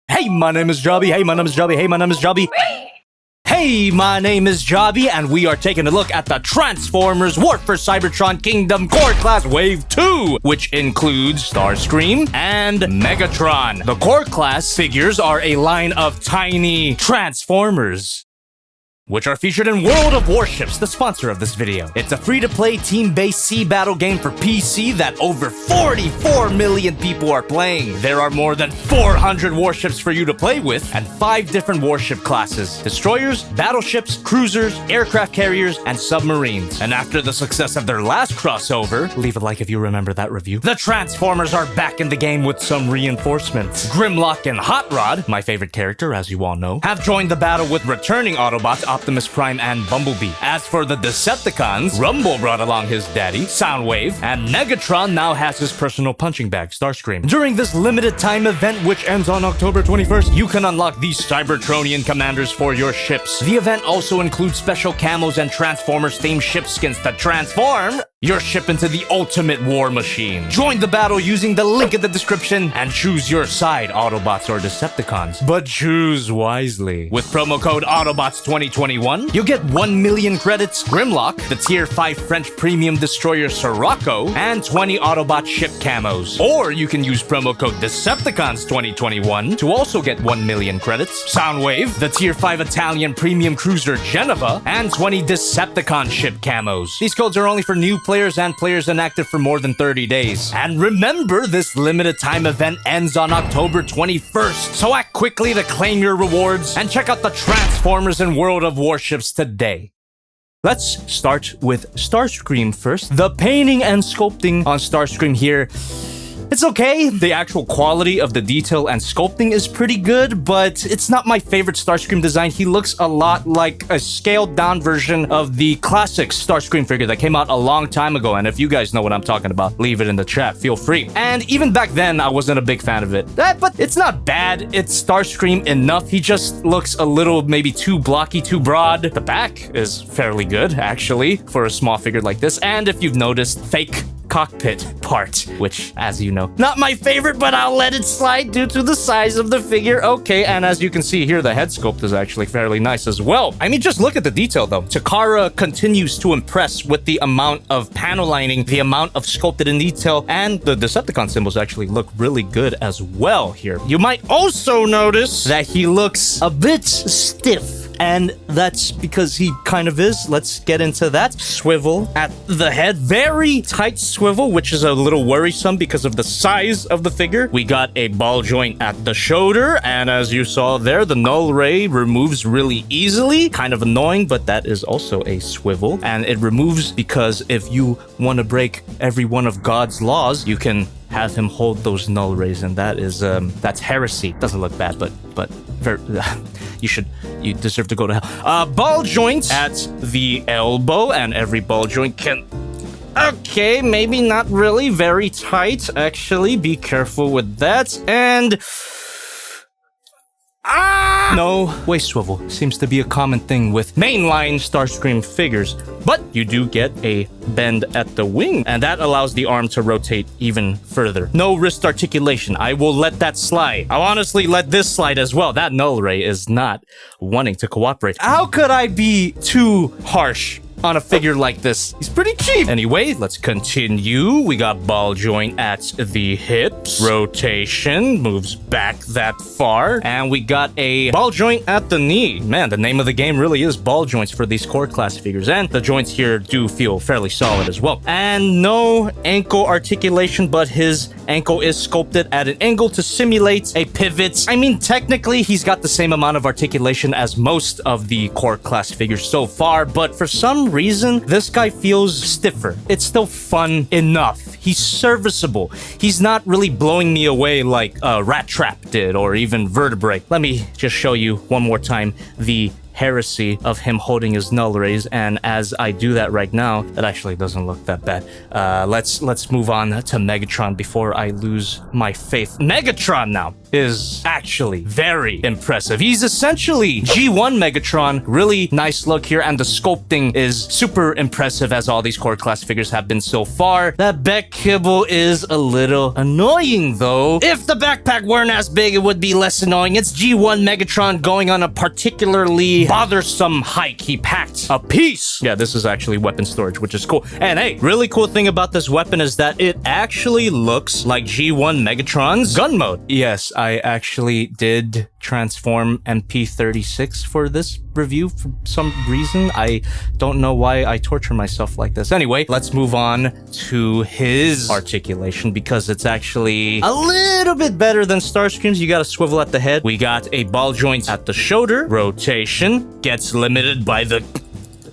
Hey, my name is Jobby. Hey, my name is Jobby. Hey, my name is Jobby. Hey, my name is Jobby, and we are taking a look at the Transformers for Cybertron Kingdom Core Class Wave 2, which includes Starscream and Megatron. The Core Class figures are a line of tiny Transformers, which are featured in World of Warships, the sponsor of this video. It's a free-to-play, team-based sea battle game for PC that over 44 million people are playing. There are more than 400 warships for you to play with, and 5 different warship classes: destroyers, battleships, cruisers, aircraft carriers, and submarines. And after the success of their last crossover, leave a like if you remember that review, the Transformers are back in the game with some reinforcements. Grimlock and Hot Rod, my favorite character as you all know, have joined the battle with returning Autobots, Optimus Prime, and Bumblebee. As for the Decepticons, Rumble brought along his daddy, Soundwave, and Megatron now has his personal punching bag, Starscream. During this limited time event, which ends on October 21st, you can unlock these Cybertronian commanders for your ships. The event also includes special camos and Transformers-themed ship skins to transform your ship into the ultimate war machine. Join the battle using the link in the description and choose your side, Autobots or Decepticons. But choose wisely. With promo code Autobots2021, you'll get 1 million credits, Grimlock, the Tier 5 French premium destroyer Siroco, and 20 Autobot ship camos. Or you can use promo code Decepticons2021 to also get 1 million credits, Soundwave, the Tier 5 Italian premium cruiser Genova, and 20 Decepticon ship camos. These codes are only for new players and players inactive for more than 30 days. And remember, this limited time event ends on October 21st, so act quickly to claim your rewards and check out the Transformers in World of Warships today. Let's start with Starscream first. The painting and sculpting on Starscream here, it's okay. The actual quality of the detail and sculpting is pretty good, but it's not my favorite Starscream design. He looks a lot like a scaled down version of the classic Starscream figure that came out a long time ago. And if you guys know what I'm talking about, leave it in the chat. Feel free. And even back then, I wasn't a big fan of it. But it's not bad. It's Starscream enough. He just looks a little maybe too blocky, too broad. The back is fairly good, actually, for a small figure like this. And if you've noticed, fake cockpit part, which, as you know, not my favorite, but I'll let it slide due to the size of the figure. Okay, and as you can see here, the head sculpt is actually fairly nice as well. I mean, just look at the detail, though. Takara continues to impress with the amount of panel lining, the amount of sculpted in detail, and the Decepticon symbols actually look really good as well here. You might also notice that he looks a bit stiff, and that's because he kind of is. Let's get into that. Swivel at the head. Very tight swivel, which is a little worrisome because of the size of the figure. We got a ball joint at the shoulder, and as you saw there, the null ray removes really easily. Kind of annoying, but that is also a swivel. And it removes because if you want to break every one of God's laws, you can have him hold those null rays, and that is that's heresy. Doesn't look bad, but very, you deserve to go to hell. Ball joints at the elbow, and every ball joint can, okay, maybe not really, very tight actually. Be careful with that. And no waist swivel seems to be a common thing with mainline Starscream figures, but you do get a bend at the wing, and that allows the arm to rotate even further. No wrist articulation. I will let that slide. I'll honestly let this slide as well. That null ray is not wanting to cooperate. How could I be too harsh on a figure like this? He's pretty cheap. Anyway, let's continue. We got ball joint at the hips. Rotation moves back that far. And we got a ball joint at the knee. Man, the name of the game really is ball joints for these core class figures. And the joints here do feel fairly solid as well. And no ankle articulation, but his ankle is sculpted at an angle to simulate a pivot. I mean, technically, he's got the same amount of articulation as most of the core class figures so far, but for some reason, this guy feels stiffer. It's still fun enough. He's serviceable. He's not really blowing me away like Rat Trap did, or even Vertebrae. Let me just show you one more time the heresy of him holding his null rays, and as I do that right now, it actually doesn't look that bad. Let's move on to Megatron before I lose my faith. Megatron now is actually very impressive. He's essentially G1 Megatron. Really nice look here, and the sculpting is super impressive, as all these core class figures have been so far. That back kibble is a little annoying though. If the backpack weren't as big, it would be less annoying. It's G1 Megatron going on a particularly bothersome hike. He packed a piece. Yeah, this is actually weapon storage, which is cool. And hey, really cool thing about this weapon is that it actually looks like G1 Megatron's gun mode. Yes, I actually did transform MP36 for this review for some reason. I don't know why I torture myself like this. Anyway, let's move on to his articulation, because it's actually a little bit better than Starscream's. You got a swivel at the head. We got a ball joint at the shoulder. Rotation gets limited by the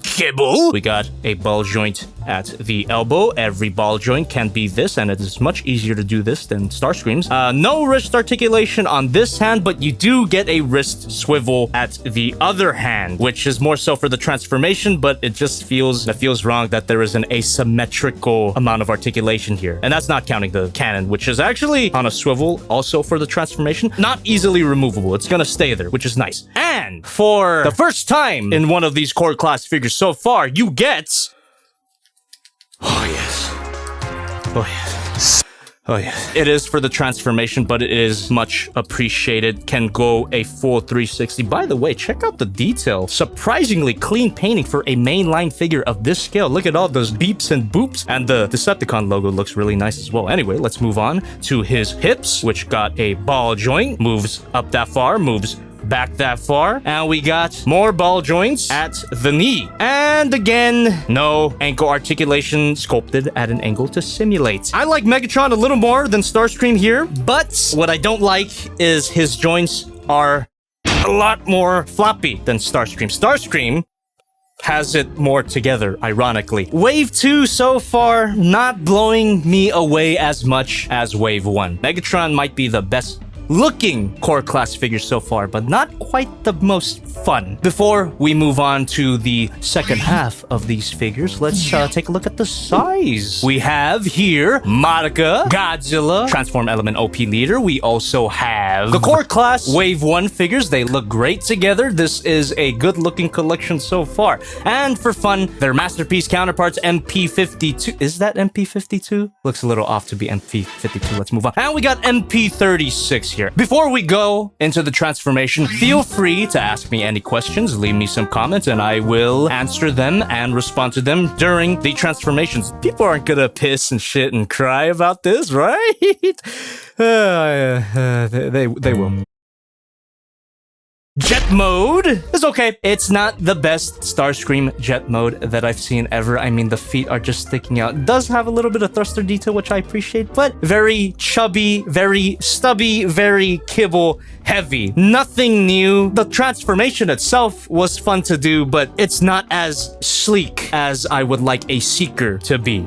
kibble. We got a ball joint at the elbow. Every ball joint can be this, and it is much easier to do this than Starscream's. No wrist articulation on this hand, but you do get a wrist swivel at the other hand, which is more so for the transformation, but it feels wrong that there is an asymmetrical amount of articulation here. And that's not counting the cannon, which is actually on a swivel also for the transformation. Not easily removable. It's gonna stay there, which is nice. And for the first time in one of these core class figures so far, you get... Oh, yes. Oh, yes. Oh, yes. It is for the transformation, but it is much appreciated. Can go a full 360. By the way, check out the detail. Surprisingly clean painting for a mainline figure of this scale. Look at all those beeps and boops. And the Decepticon logo looks really nice as well. Anyway, let's move on to his hips, which got a ball joint. Moves up that far, moves back that far, and we got more ball joints at the knee. And again, no ankle articulation, sculpted at an angle to simulate. I like Megatron a little more than Starscream here, but what I don't like is his joints are a lot more floppy than Starscream. Starscream has it more together, ironically. Wave 2 so far, not blowing me away as much as Wave 1. Megatron might be the best looking core class figure so far, but not quite the most fun. Before we move on to the second half of these figures, let's take a look at the size. We have here Monica, Godzilla, Transform Element OP Leader. We also have the core class Wave 1 figures. They look great together. This is a good looking collection so far. And for fun, their masterpiece counterparts, MP52. Is that MP52? Looks a little off to be MP52. Let's move on. And we got MP36 here. Before we go into the transformation, feel free to ask me any questions, leave me some comments, and I will answer them and respond to them during the transformations. People aren't gonna piss and shit and cry about this, right? They will. Jet mode is okay. It's not the best Starscream jet mode that I've seen ever. I mean, the feet are just sticking out. It does have a little bit of thruster detail, which I appreciate, but very chubby, very stubby, very kibble heavy. Nothing new. The transformation itself was fun to do, but it's not as sleek as I would like a Seeker to be.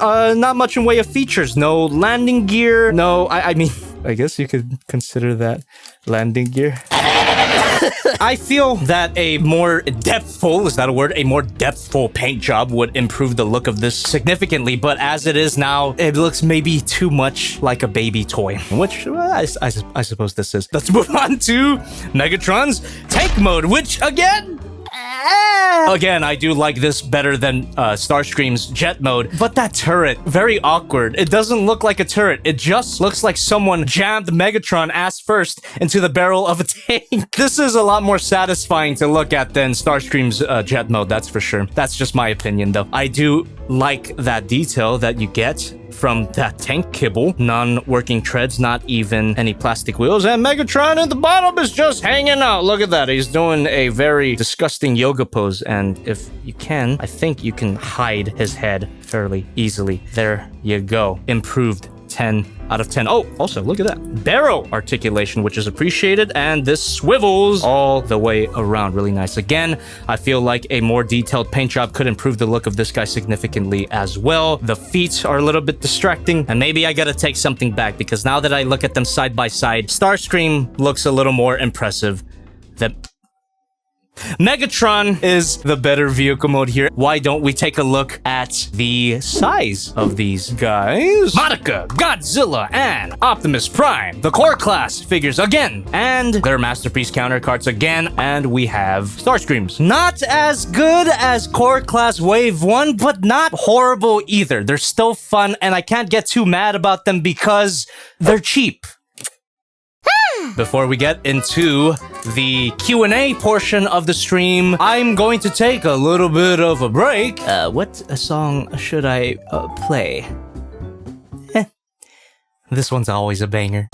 Not much in way of features. No landing gear. No, I mean, I guess you could consider that landing gear. I feel that a more depthful, is that a word? A more depthful paint job would improve the look of this significantly, but as it is now, it looks maybe too much like a baby toy, which I suppose this is. Let's move on to Megatron's tank mode, which again, I do like this better than Starscream's jet mode, but that turret, very awkward. It doesn't look like a turret. It just looks like someone jammed Megatron ass first into the barrel of a tank. This is a lot more satisfying to look at than Starscream's jet mode, that's for sure. That's just my opinion, though. I do like that detail that you get from that tank kibble. Non-working treads, not even any plastic wheels, and Megatron at the bottom is just hanging out. Look at that. He's doing a very disgusting yoga pose, and if you can, I think you can hide his head fairly easily. There you go. Improved 10 out of 10. Oh, also, look at that. Barrel articulation, which is appreciated, and this swivels all the way around. Really nice. Again, I feel like a more detailed paint job could improve the look of this guy significantly as well. The feet are a little bit distracting, and maybe I gotta take something back, because now that I look at them side by side, Starscream looks a little more impressive than Megatron is the better vehicle mode here. Why don't we take a look at the size of these guys? Monica, Godzilla, and Optimus Prime. The Core Class figures again, and their Masterpiece counterparts again, and we have Starscreams. Not as good as Core Class Wave 1, but not horrible either. They're still fun, and I can't get too mad about them because they're cheap. Before we get into the Q&A portion of the stream, I'm going to take a little bit of a break. What song should I play? This one's always a banger.